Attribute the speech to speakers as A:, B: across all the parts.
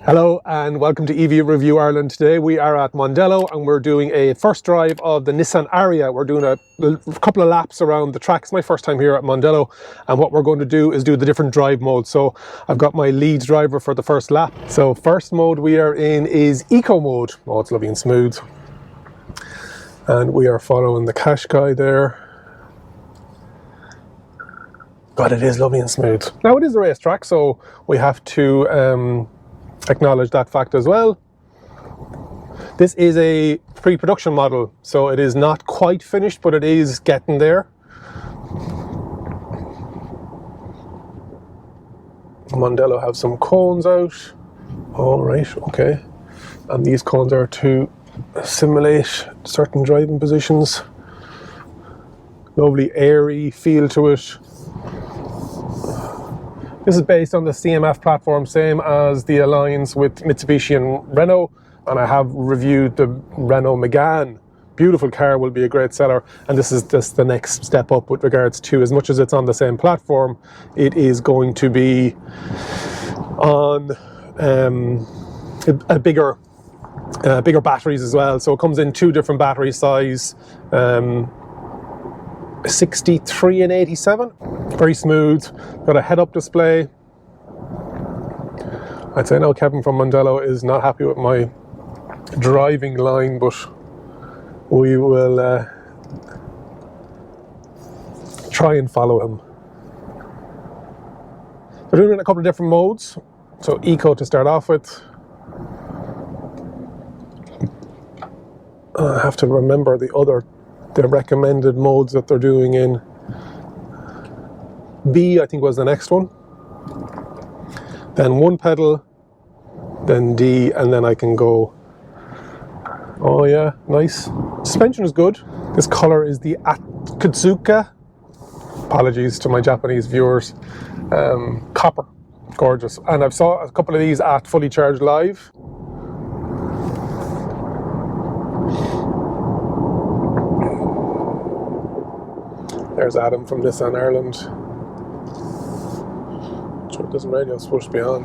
A: Hello and welcome to EV Review Ireland. Today we are at Mondello and we're doing a first drive of the Nissan ARIYA. We're doing a couple of laps around the track. It's my first time here at Mondello, and what we're going to do is do the different drive modes. So I've got my lead driver for the first lap. So first mode we are in is Eco mode. Oh, it's lovely and smooth. And we are following the QASHQAI there. God, it is lovely and smooth. Now it is a racetrack, so we have to acknowledge that fact as well. This is a pre-production model, so it is not quite finished, but it is getting there. Mondello have some cones out. All right, okay. And these cones are to simulate certain driving positions. Lovely airy feel to it. This is based on the CMF platform, same as the alliance with Mitsubishi and Renault, and I have reviewed the Renault Megane. Beautiful car, will be a great seller, and this is just the next step up with regards to, as much as it's on the same platform, it is going to be on bigger batteries as well. So it comes in two different battery size, 63 and 87. Very smooth, got a head-up display. I'd say now Kevin from Mondello is not happy with my driving line, but we will try and follow him. We're doing it in a couple of different modes. So Eco to start off with. I have to remember the recommended modes that they're doing in. B, I think, was the next one. Then one pedal, then D, and then I can go. Oh yeah, nice. Suspension is good. This color is the Akatsuka. Apologies to my Japanese viewers. Copper, gorgeous. And I've saw a couple of these at Fully Charged Live. There's Adam from Nissan Ireland. Sure, it doesn't radio, it's supposed to be on.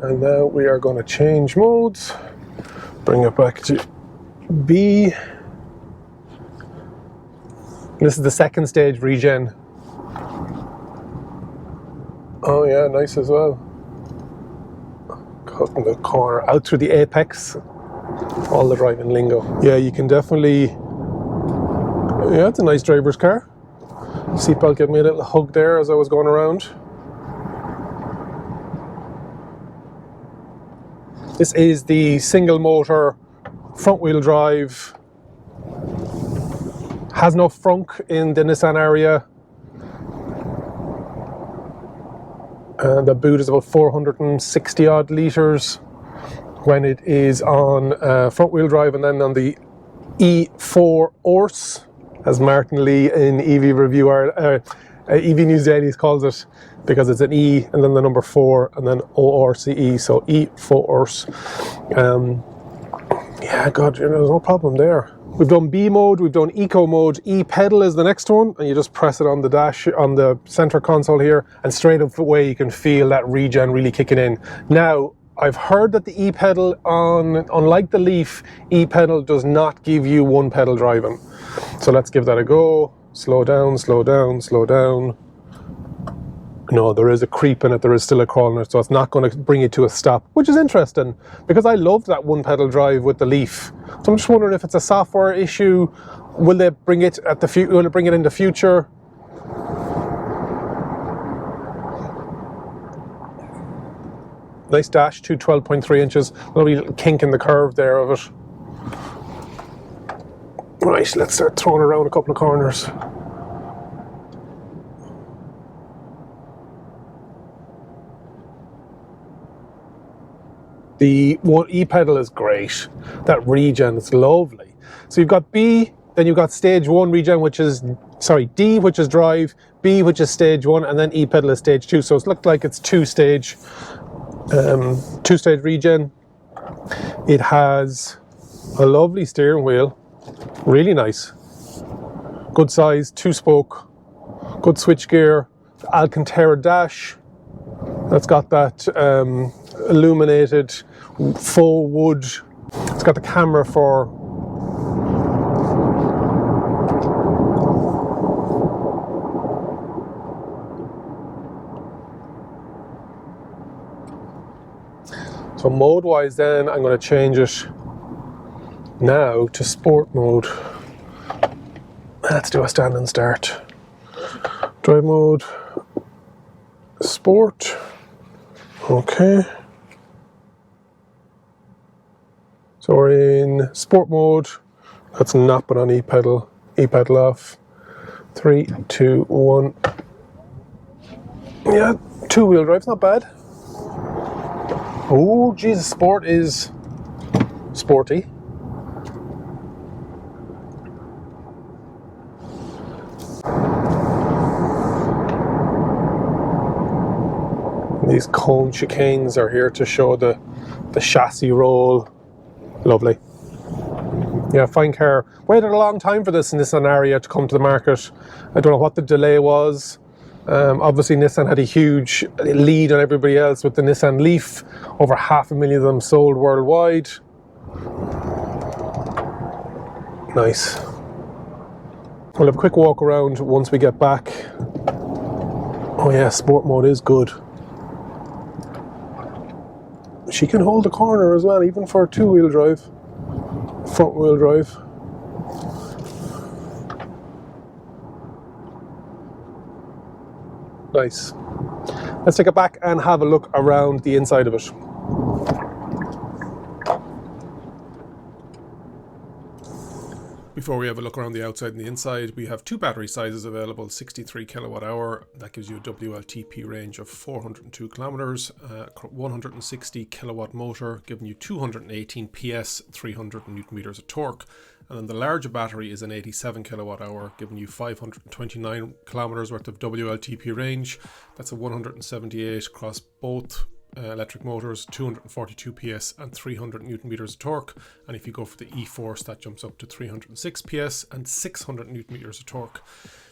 A: And now we are going to change modes. Bring it back to B. This is the second stage regen. Oh yeah, nice as well. Cutting the corner out through the apex. All the driving lingo. Yeah, you can definitely. Yeah, it's a nice driver's car. Seatbelt gave me a little hug there as I was going around. This is the single motor front wheel drive. Has no frunk in the Nissan ARIYA. The boot is about 460 odd litres when it is on front wheel drive, and then on the E4 Orse, as Martin Lee in EV Review EV News Dailies calls it, because it's an E and then the number 4 and then ORCE, so E4 Orse. Yeah, God, there's no problem there. We've done B mode, we've done Eco mode. E pedal is the next one, and you just press it on the dash, on the center console here, and straight away you can feel that regen really kicking in. Now, I've heard that the E pedal, unlike the Leaf, E pedal does not give you one pedal driving. So let's give that a go. Slow down, slow down, slow down. No, there is a creep in it, there is still a crawl in it, so it's not going to bring you to a stop, which is interesting, because I loved that one pedal drive with the Leaf. So I'm just wondering if it's a software issue. Will they bring it will it bring it in the future? Nice dash, 12.3 inches. Lovely little kink in the curve there of it. Right, let's start throwing around a couple of corners. The E pedal is great. That regen is lovely. So you've got B, then you've got stage 1 regen, which is, sorry, D, which is drive, B, which is stage 1, and then E pedal is stage 2. So it's looked like it's two-stage regen. It has a lovely steering wheel, really nice. Good size, 2-spoke Good switchgear. Alcantara dash. That's got that illuminated faux wood. It's got the camera for so mode wise then I'm going to change it now to sport mode. Let's do a stand and start. Drive mode, sport, okay. So we're in sport mode. Let's nap it on e-pedal off. 3, 2, 1. Yeah, 2-wheel drive's not bad. Oh, Jesus, sport is sporty. These cone chicanes are here to show the chassis roll. Lovely. Yeah, fine car. Waited a long time for this Nissan ARIYA to come to the market. I don't know what the delay was. Obviously Nissan had a huge lead on everybody else with the Nissan Leaf. Over 500,000 of them sold worldwide. Nice. We'll have a quick walk around once we get back. Oh yeah, sport mode is good. She can hold the corner as well, even for 2-wheel drive, front-wheel drive. Nice. Let's take it back and have a look around the inside of it. Before we have a look around the outside and the inside, we have 2 battery sizes available. 63 kilowatt hour, that gives you a WLTP range of 402 kilometers. 160 kilowatt motor, giving you 218 PS, 300 newton meters of torque. And then the larger battery is an 87 kilowatt hour, giving you 529 kilometers worth of WLTP range. That's a 178 across both electric motors, 242 PS and 300 newton meters of torque. And if you go for the e-force, that jumps up to 306 PS and 600 newton meters of torque.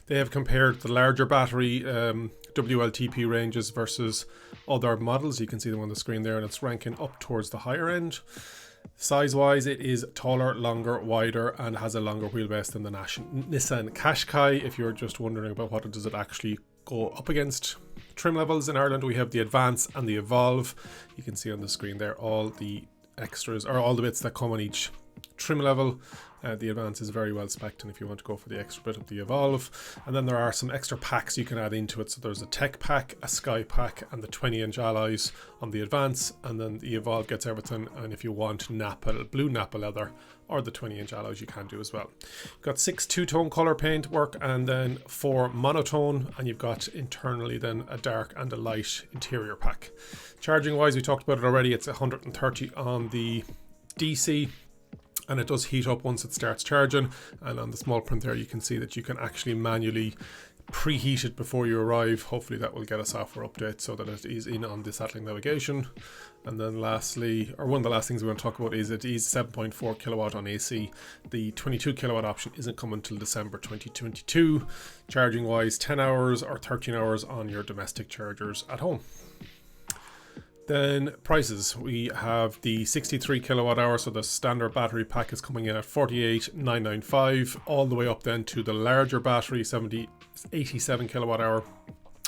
A: They have compared the larger battery WLTP ranges versus other models. You can see them on the screen there, and it's ranking up towards the higher end. Size wise, it is taller, longer, wider, and has a longer wheelbase than the Nissan QASHQAI. If you're just wondering about what does it actually go up against trim levels in Ireland, we have the Advance and the Evolve. You can see on the screen there all the extras, or all the bits that come on each trim level. The Advance is very well spec'd, and if you want to go for the extra bit of the Evolve. And then there are some extra packs you can add into it. So there's a Tech pack, a Sky pack, and the 20-inch alloys on the Advance. And then the Evolve gets everything. And if you want Napa, blue Napa leather, or the 20-inch alloys, you can do as well. You've got 6 two-tone color paint work, and then 4 monotone, and you've got internally then a dark and a light interior pack. Charging wise, we talked about it already. It's 130 on the DC, and it does heat up once it starts charging. And on the small print there, you can see that you can actually manually preheat it before you arrive. Hopefully that will get a software update so that it is in on the satellite navigation. And then lastly, or one of the last things we want to talk about, is it is 7.4 kilowatt on AC. The 22 kilowatt option isn't coming until December 2022. Charging wise, 10 hours or 13 hours on your domestic chargers at home. Then prices, we have the 63 kilowatt hour, so the standard battery pack is coming in at 48,995, all the way up then to the larger battery 87 kilowatt hour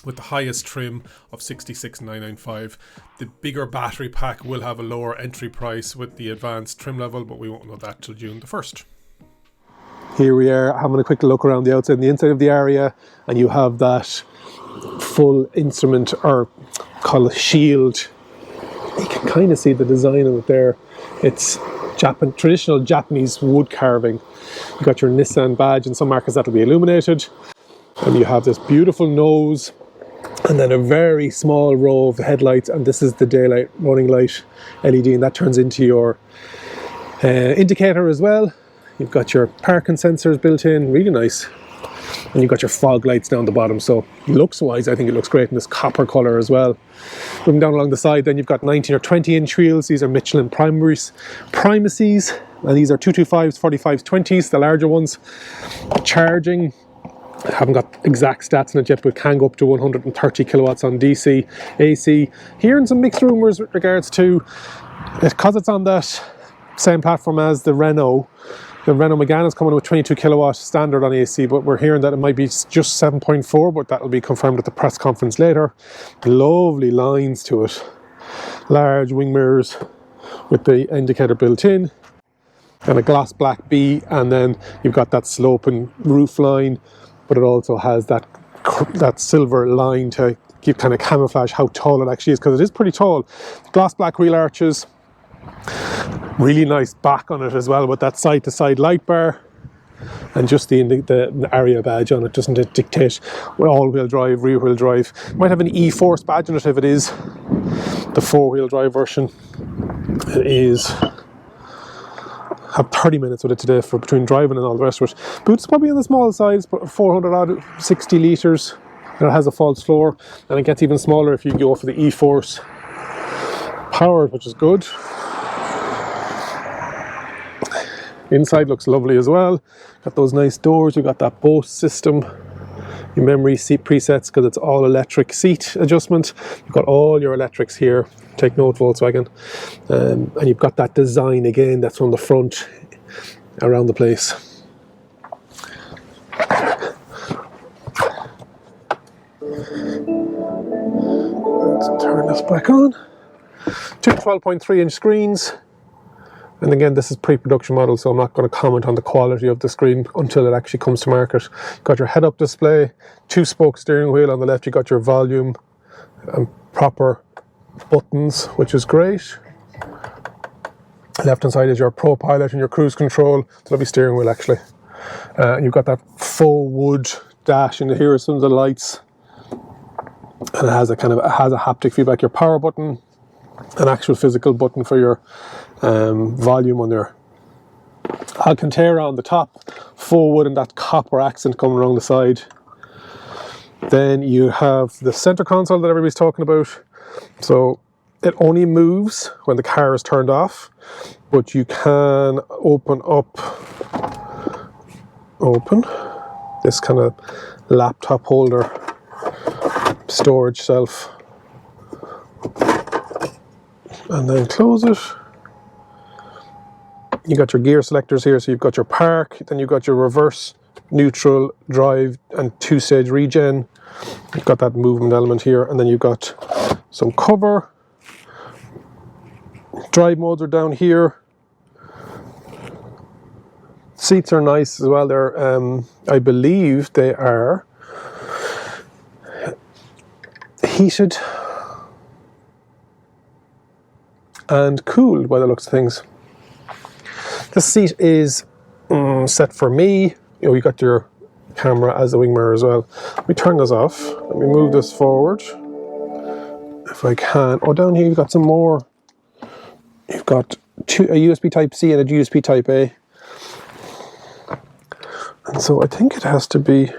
A: with the highest trim of 66,995. The bigger battery pack will have a lower entry price with the advanced trim level, but we won't know that till June the 1st. Here we are having a quick look around the outside and the inside of the ARIYA, and you have that full instrument, or call it shield. You can kind of see the design of it there. It's traditional Japanese wood carving. You got your Nissan badge. In some markets that'll be illuminated, and you have this beautiful nose, and then a very small row of headlights, and this is the daylight running light LED, and that turns into your indicator as well. You've got your parking sensors built in, really nice. And you've got your fog lights down the bottom, so looks wise I think it looks great in this copper colour as well. Moving down along the side then, you've got 19 or 20 inch wheels. These are Michelin primacies, and these are 225s, 45s, 20s, the larger ones. Charging, I haven't got exact stats on it yet, but it can go up to 130 kilowatts on DC, AC. Hearing some mixed rumours with regards to, because it's on that same platform as the Renault Megane is coming with 22 kilowatt standard on AC, but we're hearing that it might be just 7.4, but that'll be confirmed at the press conference later. Lovely lines to it. Large wing mirrors with the indicator built in, and a gloss black B, and then you've got that sloping roof line, but it also has that silver line to give kind of camouflage how tall it actually is, because it is pretty tall. Gloss black wheel arches, really nice back on it as well, with that side to side light bar, and just the ARIYA badge on it. Doesn't it dictate all-wheel drive, rear-wheel drive? Might have an E-Force badge on it if it is the four-wheel drive version. It is. Have 30 minutes with it today for between driving and all the rest of it. Boots probably on the small size, but 400 odd, 60 litres, and it has a false floor, and it gets even smaller if you go for the E-Force powered, which is good. Inside looks lovely as well. Got those nice doors. You've got that Bose system, your memory seat presets, because it's all electric seat adjustment. You've got all your electrics here. Take note, Volkswagen. And you've got that design again that's from the front around the place. Let's turn this back on. Two 12.3-inch screens. And again, this is pre-production model, so I'm not going to comment on the quality of the screen until it actually comes to market. Got your head-up display, 2-spoke steering wheel. On the left, you got your volume and proper buttons, which is great. Left-hand side is your Pro Pilot and your cruise control. It's a lovely steering wheel, actually. You've got that faux wood dash, and here are some of the lights. And it has a haptic feedback. Your power button, an actual physical button for your volume on there. Alcantara on the top, faux wood and that copper accent coming around the side. Then you have the center console that everybody's talking about. So it only moves when the car is turned off, but you can open this kind of laptop holder storage shelf, and then close it. You got your gear selectors here, so you've got your park, then you've got your reverse, neutral, drive, and 2-stage regen. You've got that movement element here, and then you've got some cover. Drive modes are down here. Seats are nice as well. They're, I believe they are heated and cooled by the looks of things. This seat is set for me. You know, you got your camera as a wing mirror as well. Let me turn this off. Let me move this forward if I can. Oh, down here you've got some more. You've got a USB Type-C and a USB Type-A. And so I think it has to be... I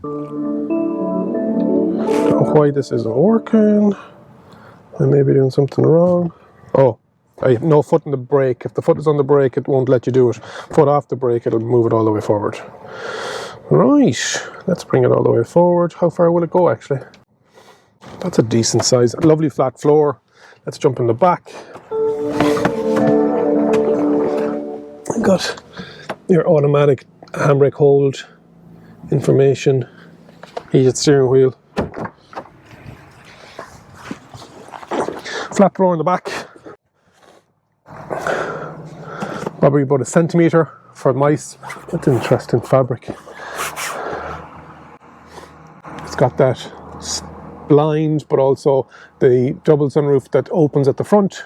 A: don't know why this isn't working. I may be doing something wrong. Oh, I have no foot on the brake. If the foot is on the brake, it won't let you do it. Foot off the brake, it'll move it all the way forward. Right, let's bring it all the way forward. How far will it go, actually? That's a decent size. Lovely flat floor. Let's jump in the back. Got your automatic handbrake hold information, heated steering wheel. Flat floor in the back. Probably about 1 centimetre for mice. That's interesting fabric. It's got that blind, but also the double sunroof that opens at the front.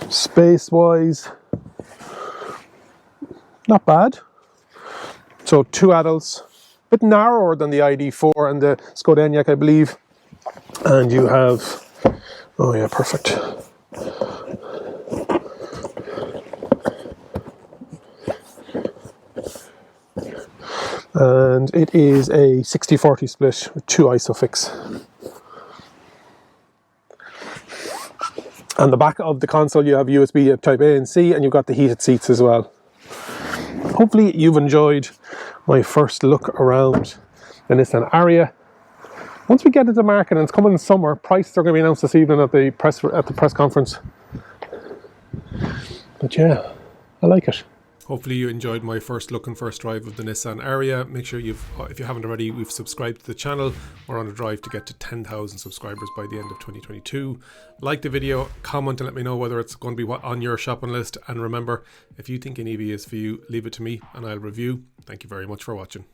A: Space-wise, not bad. So 2 adults, a bit narrower than the ID4 and the Skoda Enyaq, I believe. And you have, oh yeah, perfect. And it is a 60-40 split with 2 ISOFIX. On the back of the console you have USB Type A and C, and you've got the heated seats as well. Hopefully you've enjoyed my first look around the Nissan ARIYA. Once we get it to market, and it's coming in summer, prices are going to be announced this evening at the press conference. But yeah, I like it. Hopefully you enjoyed my first look and first drive of the Nissan ARIYA. Make sure if you haven't already, we've subscribed to the channel. We're on a drive to get to 10,000 subscribers by the end of 2022. Like the video, comment and let me know whether it's going to be on your shopping list. And remember, if you think an EV is for you, leave it to me and I'll review. Thank you very much for watching.